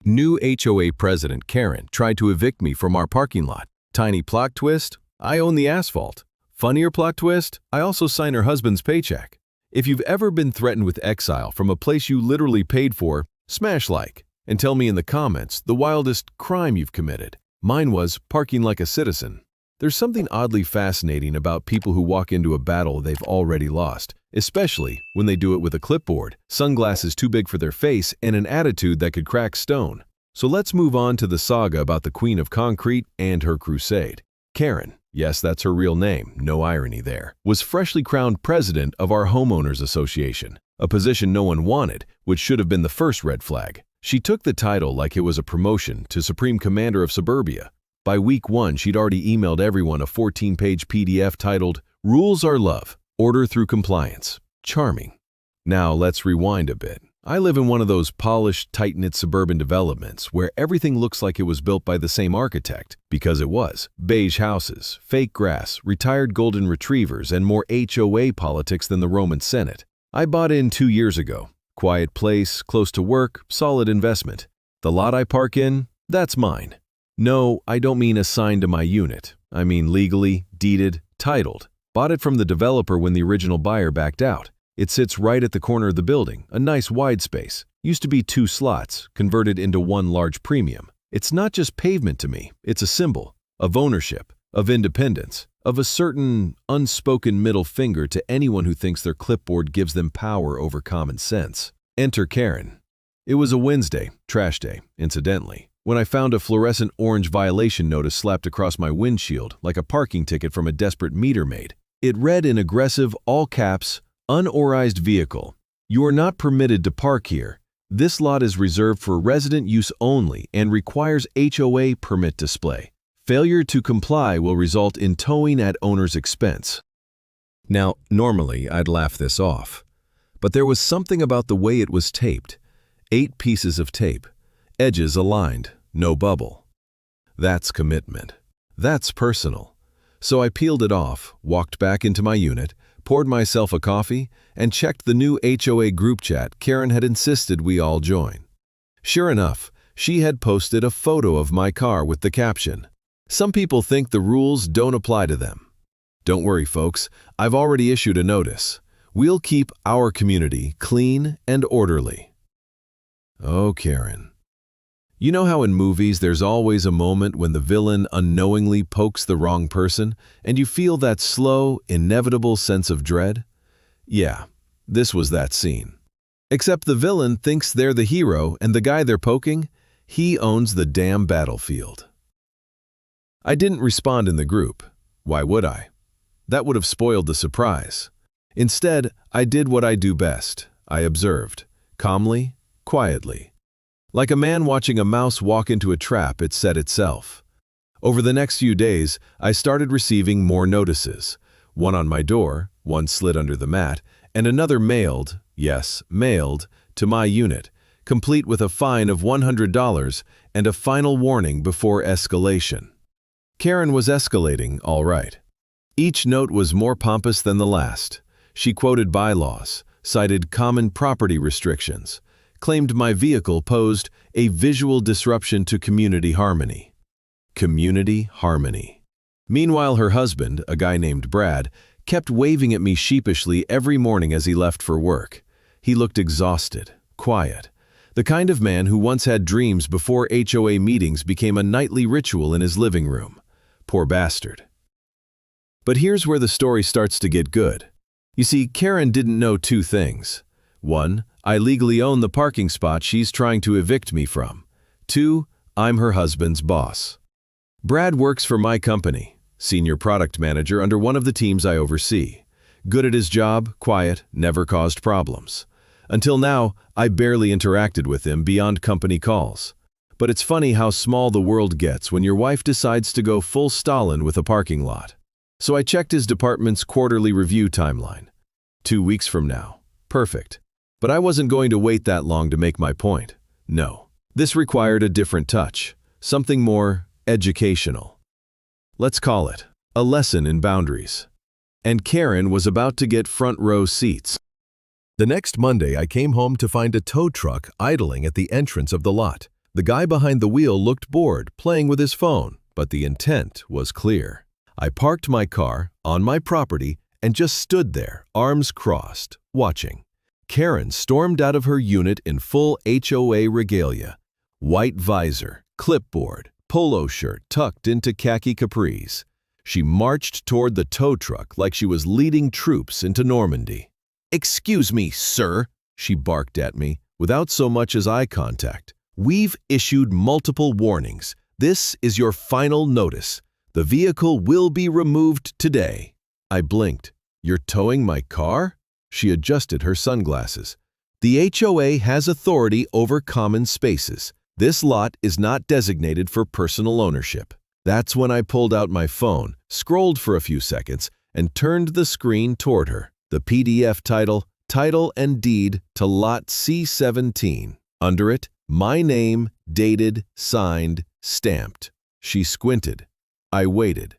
New HOA President Karen tried to evict me from our parking lot. Tiny plot twist, I own the asphalt. Funnier plot twist, I also sign her husband's paycheck. If you've ever been threatened with exile from a place you literally paid for, smash like and tell me in the comments the wildest crime you've committed. Mine was parking like a citizen. There's something oddly fascinating about people who walk into a battle they've already lost, especially when they do it with a clipboard, sunglasses too big for their face, and an attitude that could crack stone. So let's move on to the saga about the Queen of Concrete and her crusade. Karen, yes, that's her real name, no irony there, was freshly crowned president of our Homeowners Association, a position no one wanted, which should have been the first red flag. She took the title like it was a promotion to Supreme Commander of Suburbia. By week 1, she'd already emailed everyone a 14-page PDF titled, "Rules Are Love, Order Through Compliance." Charming. Now let's rewind a bit. I live in one of those polished, tight-knit suburban developments where everything looks like it was built by the same architect, because it was. Beige houses, fake grass, retired golden retrievers, and more HOA politics than the Roman Senate. I bought in 2 years ago. Quiet place, close to work, solid investment. The lot I park in, that's mine. No, I don't mean assigned to my unit. I mean legally, deeded, titled. Bought it from the developer when the original buyer backed out. It sits right at the corner of the building, a nice wide space. Used to be 2 slots, converted into 1 large premium. It's not just pavement to me, it's a symbol of ownership, of independence, of a certain unspoken middle finger to anyone who thinks their clipboard gives them power over common sense. Enter Karen. It was a Wednesday, trash day, incidentally, when I found a fluorescent orange violation notice slapped across my windshield like a parking ticket from a desperate meter maid. It read in aggressive, all caps, "Unauthorized vehicle. You are not permitted to park here. This lot is reserved for resident use only and requires HOA permit display. Failure to comply will result in towing at owner's expense." Now, normally I'd laugh this off, but there was something about the way it was taped. 8 pieces of tape, edges aligned, no bubble. That's commitment. That's personal. So I peeled it off, walked back into my unit, poured myself a coffee, and checked the new HOA group chat Karen had insisted we all join. Sure enough, she had posted a photo of my car with the caption, "Some people think the rules don't apply to them." Don't worry, folks, I've already issued a notice. We'll keep our community clean and orderly. Oh, Karen. You know how in movies there's always a moment when the villain unknowingly pokes the wrong person and you feel that slow, inevitable sense of dread? Yeah, this was that scene. Except the villain thinks they're the hero and the guy they're poking, he owns the damn battlefield. I didn't respond in the group. Why would I? That would have spoiled the surprise. Instead, I did what I do best. I observed, calmly, quietly. Like a man watching a mouse walk into a trap it set itself. Over the next few days, I started receiving more notices. One on my door, one slid under the mat, and another mailed, yes, mailed, to my unit, complete with a fine of $100 and a final warning before escalation. Karen was escalating, all right. Each note was more pompous than the last. She quoted bylaws, cited common property restrictions, claimed my vehicle posed a visual disruption to community harmony. Community harmony. Meanwhile, her husband, a guy named Brad, kept waving at me sheepishly every morning as he left for work. He looked exhausted, quiet, the kind of man who once had dreams before HOA meetings became a nightly ritual in his living room. Poor bastard. But here's where the story starts to get good. You see, Karen didn't know 2 things. 1, I legally own the parking spot she's trying to evict me from. 2, I'm her husband's boss. Brad works for my company, senior product manager under one of the teams I oversee. Good at his job, quiet, never caused problems. Until now, I barely interacted with him beyond company calls. But it's funny how small the world gets when your wife decides to go full Stalin with a parking lot. So I checked his department's quarterly review timeline. 2 weeks from now. Perfect. But I wasn't going to wait that long to make my point. No. This required a different touch, something more educational. Let's call it a lesson in boundaries. And Karen was about to get front row seats. The next Monday, I came home to find a tow truck idling at the entrance of the lot. The guy behind the wheel looked bored, playing with his phone, but the intent was clear. I parked my car on my property and just stood there, arms crossed, watching. Karen stormed out of her unit in full HOA regalia. White visor, clipboard, polo shirt tucked into khaki capris. She marched toward the tow truck like she was leading troops into Normandy. "Excuse me, sir," she barked at me, without so much as eye contact. "We've issued multiple warnings. This is your final notice. The vehicle will be removed today." I blinked. "You're towing my car?" She adjusted her sunglasses. "The HOA has authority over common spaces. This lot is not designated for personal ownership." That's when I pulled out my phone, scrolled for a few seconds, and turned the screen toward her. The PDF title and deed to Lot C17. Under it, my name, dated, signed, stamped. She squinted. I waited.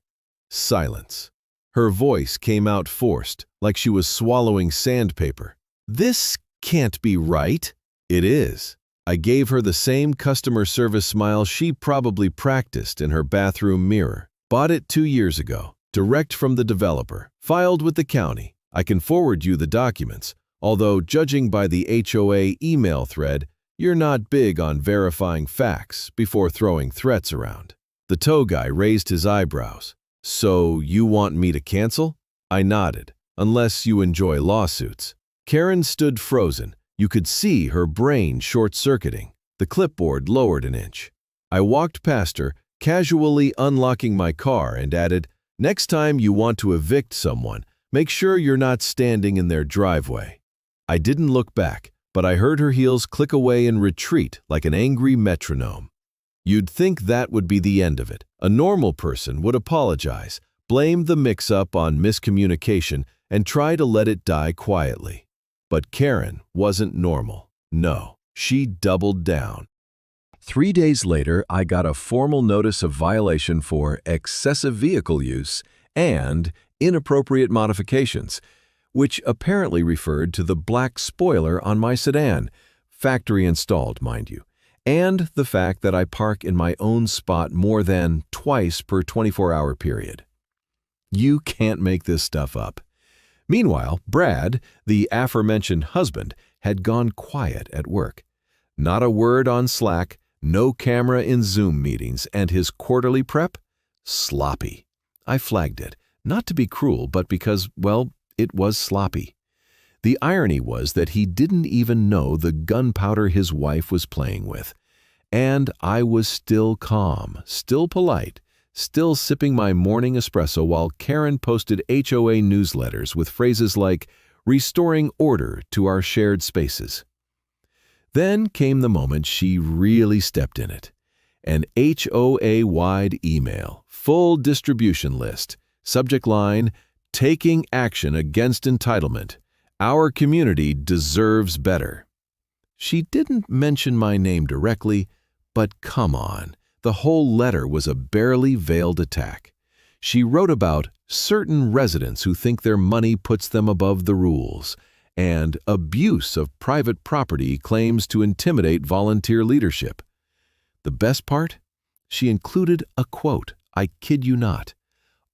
Silence. Her voice came out forced, like she was swallowing sandpaper. "This can't be right." "It is." I gave her the same customer service smile she probably practiced in her bathroom mirror. "Bought it 2 years ago, direct from the developer, filed with the county. I can forward you the documents, although judging by the HOA email thread, you're not big on verifying facts before throwing threats around." The tow guy raised his eyebrows. "So you want me to cancel?" I nodded. "Unless you enjoy lawsuits." Karen stood frozen. You could see her brain short-circuiting. The clipboard lowered an inch. I walked past her, casually unlocking my car, and added, "Next time you want to evict someone, make sure you're not standing in their driveway." I didn't look back, but I heard her heels click away in retreat like an angry metronome. You'd think that would be the end of it. A normal person would apologize, blame the mix-up on miscommunication, and try to let it die quietly. But Karen wasn't normal. No, she doubled down. 3 days later, I got a formal notice of violation for excessive vehicle use and inappropriate modifications, which apparently referred to the black spoiler on my sedan, factory installed, mind you, and the fact that I park in my own spot more than twice per 24-hour period. You can't make this stuff up. Meanwhile, Brad, the aforementioned husband, had gone quiet at work. Not a word on Slack, no camera in Zoom meetings, and his quarterly prep? Sloppy. I flagged it, not to be cruel, but because, well, it was sloppy. The irony was that he didn't even know the gunpowder his wife was playing with. And I was still calm, still polite, still sipping my morning espresso while Karen posted HOA newsletters with phrases like, "restoring order to our shared spaces." Then came the moment she really stepped in it. An HOA-wide email, full distribution list, subject line, "Taking action against entitlement. Our community deserves better." She didn't mention my name directly, but come on. The whole letter was a barely veiled attack. She wrote about certain residents who think their money puts them above the rules, and abuse of private property claims to intimidate volunteer leadership. The best part? She included a quote, I kid you not.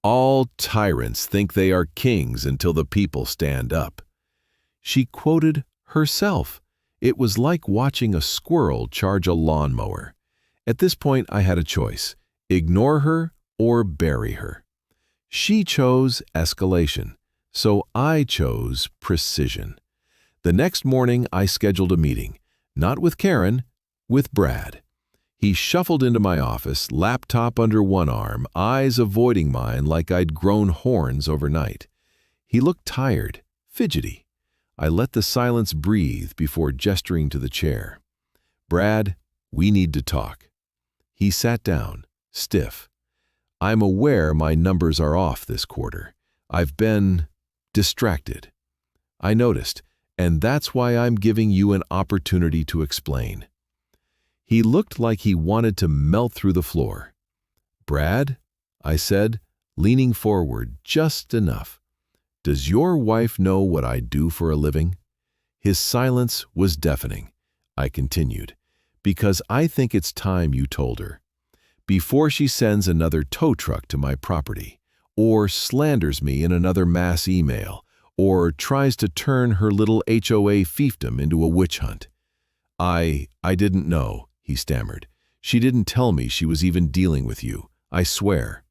"All tyrants think they are kings until the people stand up." She quoted herself. It was like watching a squirrel charge a lawnmower. At this point, I had a choice: ignore her or bury her. She chose escalation, so I chose precision. The next morning, I scheduled a meeting, not with Karen, with Brad. He shuffled into my office, laptop under one arm, eyes avoiding mine like I'd grown horns overnight. He looked tired, fidgety. I let the silence breathe before gesturing to the chair. "Brad, we need to talk." He sat down, stiff. "I'm aware my numbers are off this quarter. I've been distracted." I noticed, and that's why I'm giving you an opportunity to explain. He looked like he wanted to melt through the floor. "Brad," I said, leaning forward just enough, "does your wife know what I do for a living?" His silence was deafening. I continued, because I think it's time you told her. Before she sends another tow truck to my property, or slanders me in another mass email, or tries to turn her little HOA fiefdom into a witch hunt. I didn't know, he stammered. She didn't tell me she was even dealing with you, I swear.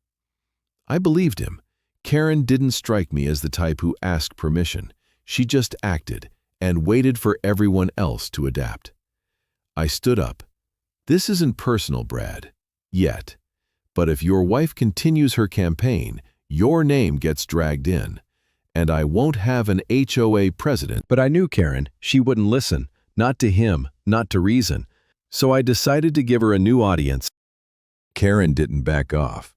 I believed him. Karen didn't strike me as the type who asked permission. She just acted and waited for everyone else to adapt. I stood up. This isn't personal, Brad. Yet. But if your wife continues her campaign, your name gets dragged in. And I won't have an HOA president. But I knew Karen. She wouldn't listen. Not to him, not to reason. So I decided to give her a new audience. Karen didn't back off.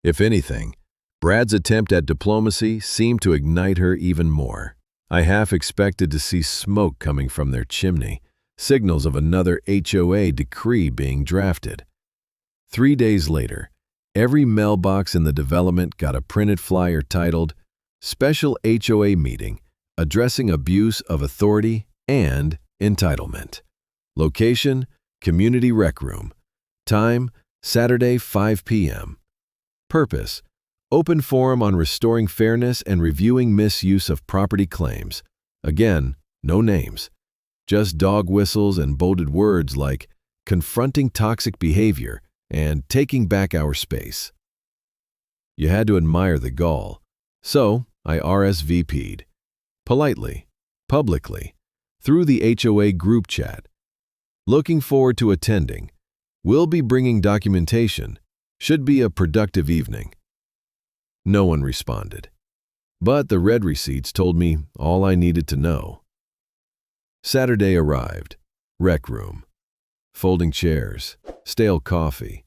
If anything, Brad's attempt at diplomacy seemed to ignite her even more. I half expected to see smoke coming from their chimney, signals of another HOA decree being drafted. 3 days later, every mailbox in the development got a printed flyer titled, Special HOA Meeting, Addressing Abuse of Authority and Entitlement. Location, Community Rec Room. Time, Saturday, 5 p.m. Purpose, Open forum on restoring fairness and reviewing misuse of property claims. Again, no names. Just dog whistles and bolded words like confronting toxic behavior and taking back our space. You had to admire the gall. So I RSVP'd. Politely, publicly, through the HOA group chat. Looking forward to attending. Will be bringing documentation. Should be a productive evening. No one responded. But the red receipts told me all I needed to know. Saturday arrived. Rec room. Folding chairs. Stale coffee.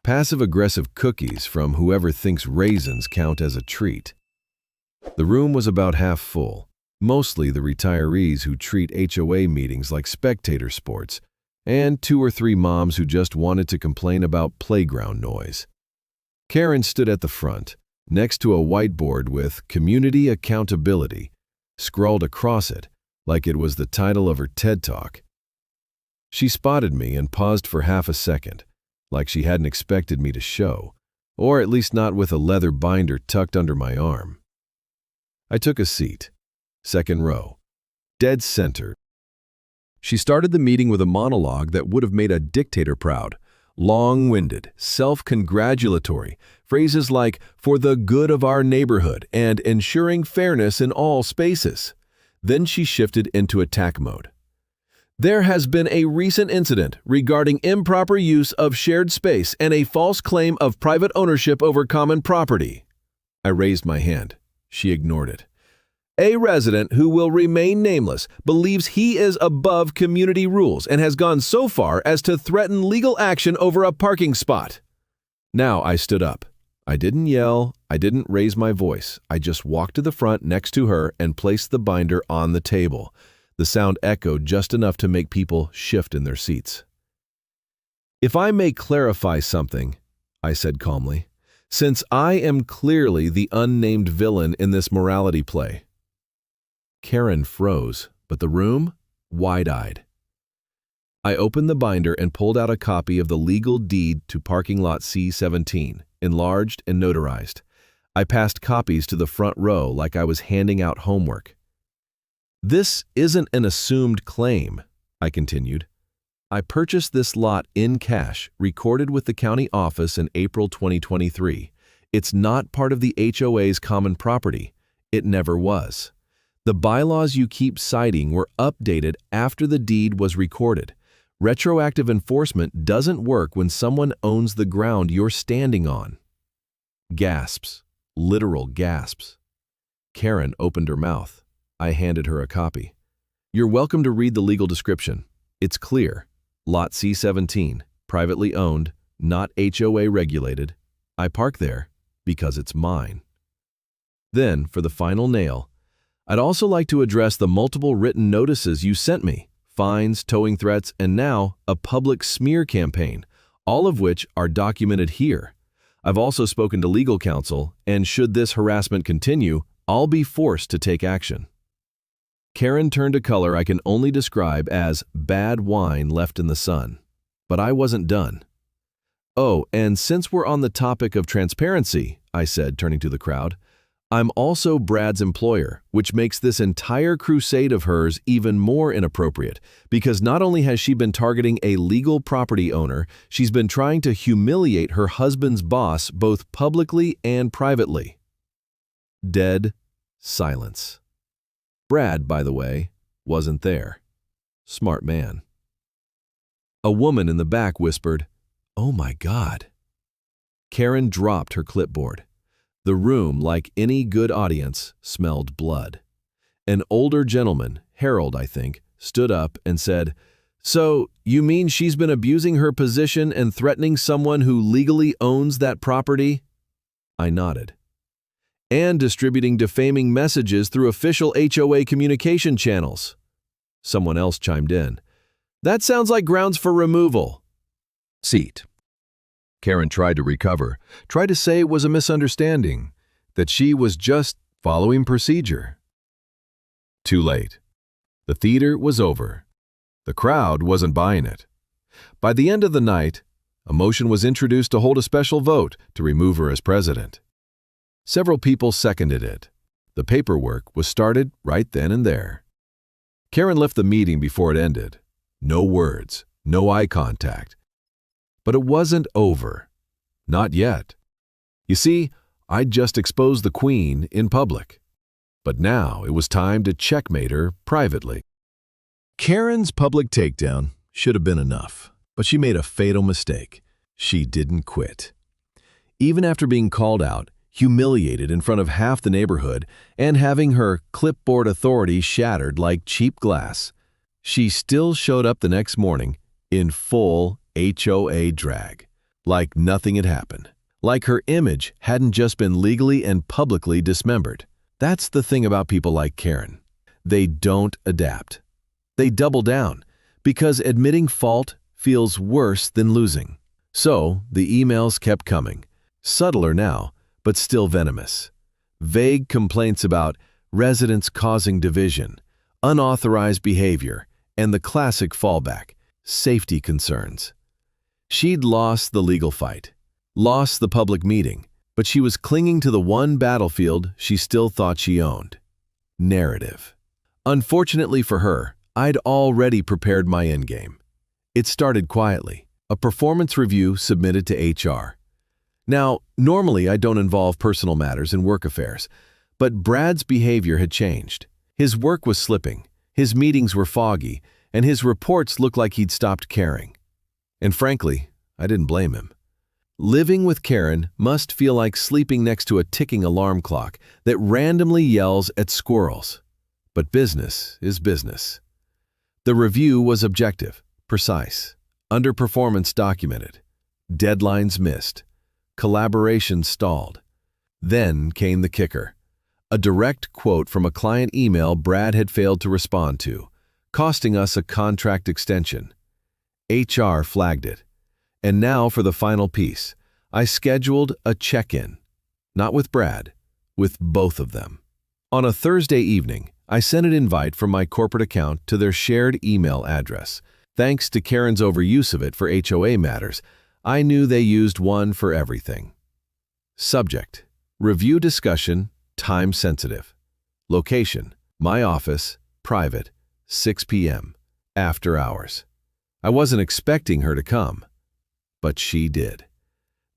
Passive-aggressive cookies from whoever thinks raisins count as a treat. The room was about half full. Mostly the retirees who treat HOA meetings like spectator sports, and 2 or 3 moms who just wanted to complain about playground noise. Karen stood at the front, next to a whiteboard with Community Accountability scrawled across it like it was the title of her TED Talk. She spotted me and paused for half a second, like she hadn't expected me to show, or at least not with a leather binder tucked under my arm. I took a seat, second row, dead center. She started the meeting with a monologue that would have made a dictator proud. Long-winded, self-congratulatory, phrases like, for the good of our neighborhood and ensuring fairness in all spaces. Then she shifted into attack mode. There has been a recent incident regarding improper use of shared space and a false claim of private ownership over common property. I raised my hand. She ignored it. A resident who will remain nameless believes he is above community rules and has gone so far as to threaten legal action over a parking spot. Now I stood up. I didn't yell. I didn't raise my voice. I just walked to the front next to her and placed the binder on the table. The sound echoed just enough to make people shift in their seats. If I may clarify something, I said calmly, since I am clearly the unnamed villain in this morality play. Karen froze, but the room, wide-eyed. I opened the binder and pulled out a copy of the legal deed to parking lot C-17, enlarged and notarized. I passed copies to the front row like I was handing out homework. This isn't an assumed claim, I continued. I purchased this lot in cash, recorded with the county office in April 2023. It's not part of the HOA's common property. It never was. The bylaws you keep citing were updated after the deed was recorded. Retroactive enforcement doesn't work when someone owns the ground you're standing on. Gasps. Literal gasps. Karen opened her mouth. I handed her a copy. You're welcome to read the legal description. It's clear. Lot C-17, privately owned, not HOA regulated. I park there because it's mine. Then, for the final nail, I'd also like to address the multiple written notices you sent me, fines, towing threats, and now a public smear campaign, all of which are documented here. I've also spoken to legal counsel, and should this harassment continue, I'll be forced to take action. Karen turned a color I can only describe as bad wine left in the sun. But I wasn't done. "Oh, and since we're on the topic of transparency," I said, turning to the crowd, "I'm also Brad's employer, which makes this entire crusade of hers even more inappropriate, because not only has she been targeting a legal property owner, she's been trying to humiliate her husband's boss both publicly and privately." Dead silence. Brad, by the way, wasn't there. Smart man. A woman in the back whispered, "Oh my God." Karen dropped her clipboard. The room, like any good audience, smelled blood. An older gentleman, Harold, I think, stood up and said, "So, you mean she's been abusing her position and threatening someone who legally owns that property?" I nodded. "And distributing defaming messages through official HOA communication channels." Someone else chimed in. "That sounds like grounds for removal." Seat. Karen tried to recover, tried to say it was a misunderstanding, that she was just following procedure. Too late. The theater was over. The crowd wasn't buying it. By the end of the night, a motion was introduced to hold a special vote to remove her as president. Several people seconded it. The paperwork was started right then and there. Karen left the meeting before it ended. No words, no eye contact. But it wasn't over. Not yet. You see, I'd just exposed the Queen in public. But now it was time to checkmate her privately. Karen's public takedown should have been enough, but she made a fatal mistake. She didn't quit. Even after being called out, humiliated in front of half the neighborhood, and having her clipboard authority shattered like cheap glass, she still showed up the next morning in full HOA drag, like nothing had happened, like her image hadn't just been legally and publicly dismembered. That's the thing about people like Karen. They don't adapt. They double down, because admitting fault feels worse than losing. So the emails kept coming, subtler now, but still venomous. Vague complaints about residents causing division, unauthorized behavior, and the classic fallback, safety concerns. She'd lost the legal fight, lost the public meeting, but she was clinging to the one battlefield she still thought she owned: narrative. Unfortunately for her, I'd already prepared my endgame. It started quietly, a performance review submitted to HR. Now, normally I don't involve personal matters in work affairs, but Brad's behavior had changed. His work was slipping, his meetings were foggy, and his reports looked like he'd stopped caring. And frankly, I didn't blame him. Living with Karen must feel like sleeping next to a ticking alarm clock that randomly yells at squirrels. But business is business. The review was objective, precise, underperformance documented, deadlines missed, collaboration stalled. Then came the kicker. A direct quote from a client email Brad had failed to respond to, costing us a contract extension. HR flagged it. And now for the final piece. I scheduled a check-in. Not with Brad, with both of them. On a Thursday evening, I sent an invite from my corporate account to their shared email address. Thanks to Karen's overuse of it for HOA matters, I knew they used one for everything. Subject: review discussion, time sensitive. Location: my office, private, 6 p.m., after hours. I wasn't expecting her to come, but she did.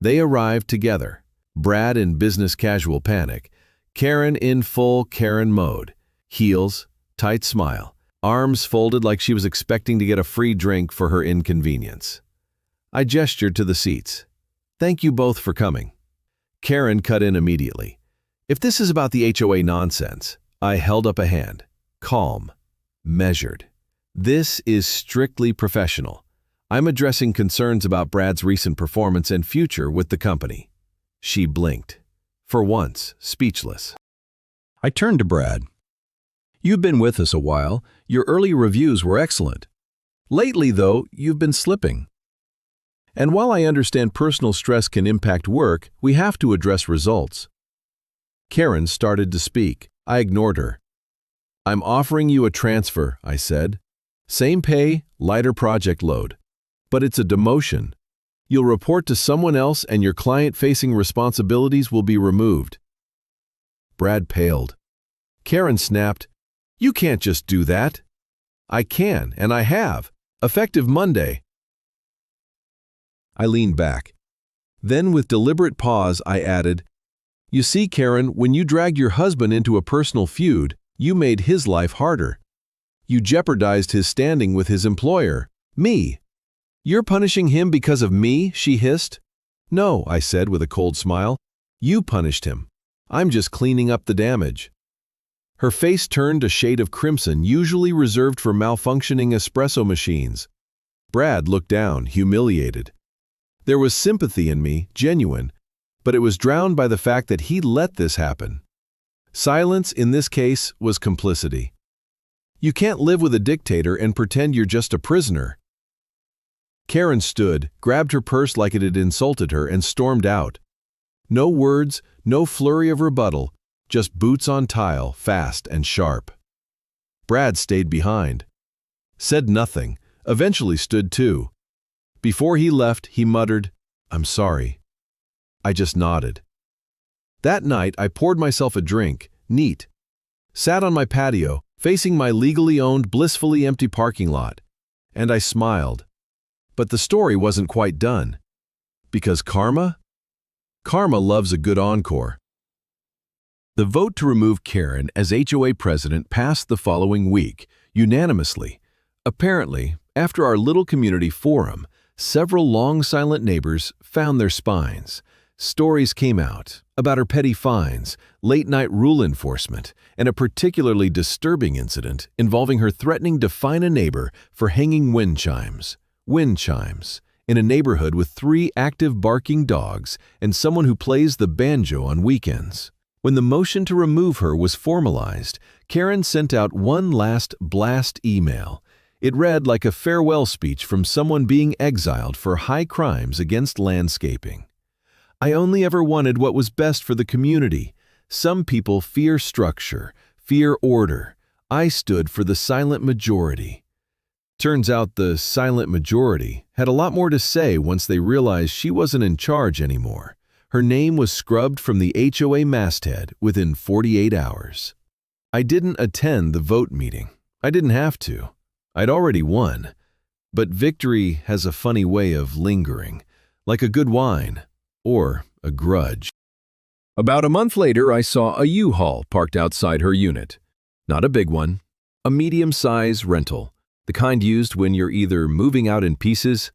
They arrived together, Brad in business casual panic, Karen in full Karen mode, heels, tight smile, arms folded like she was expecting to get a free drink for her inconvenience. I gestured to the seats. "Thank you both for coming." Karen cut in immediately. "If this is about the HOA nonsense," I held up a hand, calm, measured. "This is strictly professional. I'm addressing concerns about Brad's recent performance and future with the company." She blinked, for once speechless. I turned to Brad. "You've been with us a while. Your early reviews were excellent. Lately, though, you've been slipping. And while I understand personal stress can impact work, we have to address results." Karen started to speak. I ignored her. "I'm offering you a transfer," I said. "Same pay, lighter project load. But it's a demotion. You'll report to someone else and your client-facing responsibilities will be removed. Brad paled. Karen snapped, You can't just do that. I can, and I have. Effective Monday. I leaned back. Then, with deliberate pause, I added, You see, Karen, when you dragged your husband into a personal feud, you made his life harder. You jeopardized his standing with his employer, me. You're punishing him because of me, she hissed. No, I said with a cold smile. You punished him. I'm just cleaning up the damage. Her face turned a shade of crimson usually reserved for malfunctioning espresso machines. Brad looked down, humiliated. There was sympathy in me, genuine, but it was drowned by the fact that he'd let this happen. Silence, in this case, was complicity. You can't live with a dictator and pretend you're just a prisoner. Karen stood, grabbed her purse like it had insulted her, and stormed out. No words, no flurry of rebuttal, just boots on tile, fast and sharp. Brad stayed behind. Said nothing, eventually stood too. Before he left, he muttered, I'm sorry. I just nodded. That night, I poured myself a drink, neat. Sat on my patio, facing my legally owned, blissfully empty parking lot. And I smiled. But the story wasn't quite done. Because karma? Karma loves a good encore. The vote to remove Karen as HOA president passed the following week, unanimously. Apparently, after our little community forum, several long silent neighbors found their spines. Stories came out about her petty fines, late-night rule enforcement, and a particularly disturbing incident involving her threatening to fine a neighbor for hanging wind chimes. Wind chimes, in a neighborhood with 3 active barking dogs and someone who plays the banjo on weekends. When the motion to remove her was formalized, Karen sent out one last blast email. It read like a farewell speech from someone being exiled for high crimes against landscaping. I only ever wanted what was best for the community. Some people fear structure, fear order. I stood for the silent majority. Turns out the silent majority had a lot more to say once they realized she wasn't in charge anymore. Her name was scrubbed from the HOA masthead within 48 hours. I didn't attend the vote meeting. I didn't have to. I'd already won. But victory has a funny way of lingering, like a good wine or a grudge. About a month later, I saw a U-Haul parked outside her unit. Not a big one, a medium-size rental. The kind used when you're either moving out in pieces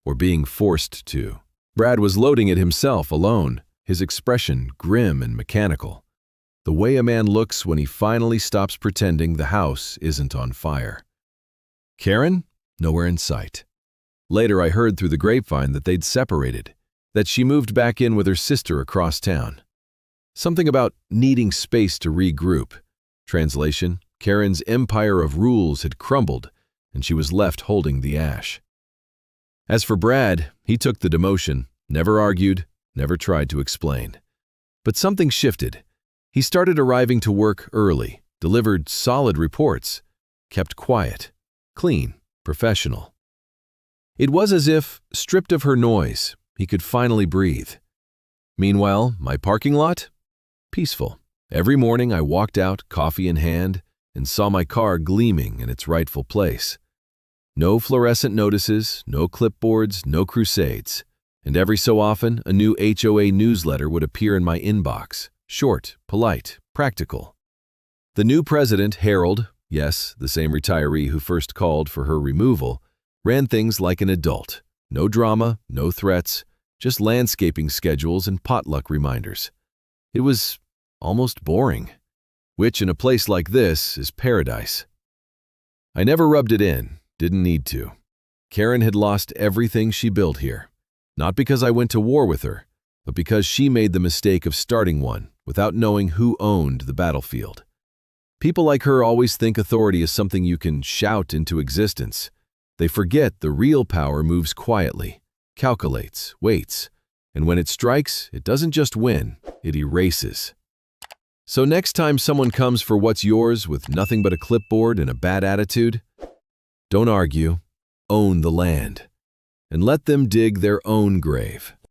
or being forced to. Brad was loading it himself alone, his expression grim and mechanical. The way a man looks when he finally stops pretending the house isn't on fire. Karen? Nowhere in sight. Later I heard through the grapevine that they'd separated, that she moved back in with her sister across town. Something about needing space to regroup. Translation, Karen's empire of rules had crumbled, and she was left holding the ash. As for Brad, he took the demotion, never argued, never tried to explain. But something shifted. He started arriving to work early, delivered solid reports, kept quiet, clean, professional. It was as if, stripped of her noise, he could finally breathe. Meanwhile, my parking lot? Peaceful. Every morning I walked out, coffee in hand, and saw my car gleaming in its rightful place. No fluorescent notices, no clipboards, no crusades. And every so often, a new HOA newsletter would appear in my inbox. Short, polite, practical. The new president, Harold, yes, the same retiree who first called for her removal, ran things like an adult. No drama, no threats, just landscaping schedules and potluck reminders. It was almost boring, which in a place like this is paradise. I never rubbed it in. Didn't need to. Karen had lost everything she built here. Not because I went to war with her, but because she made the mistake of starting one without knowing who owned the battlefield. People like her always think authority is something you can shout into existence. They forget the real power moves quietly, calculates, waits, and when it strikes, it doesn't just win, it erases. So next time someone comes for what's yours with nothing but a clipboard and a bad attitude, don't argue, own the land. and let them dig their own grave.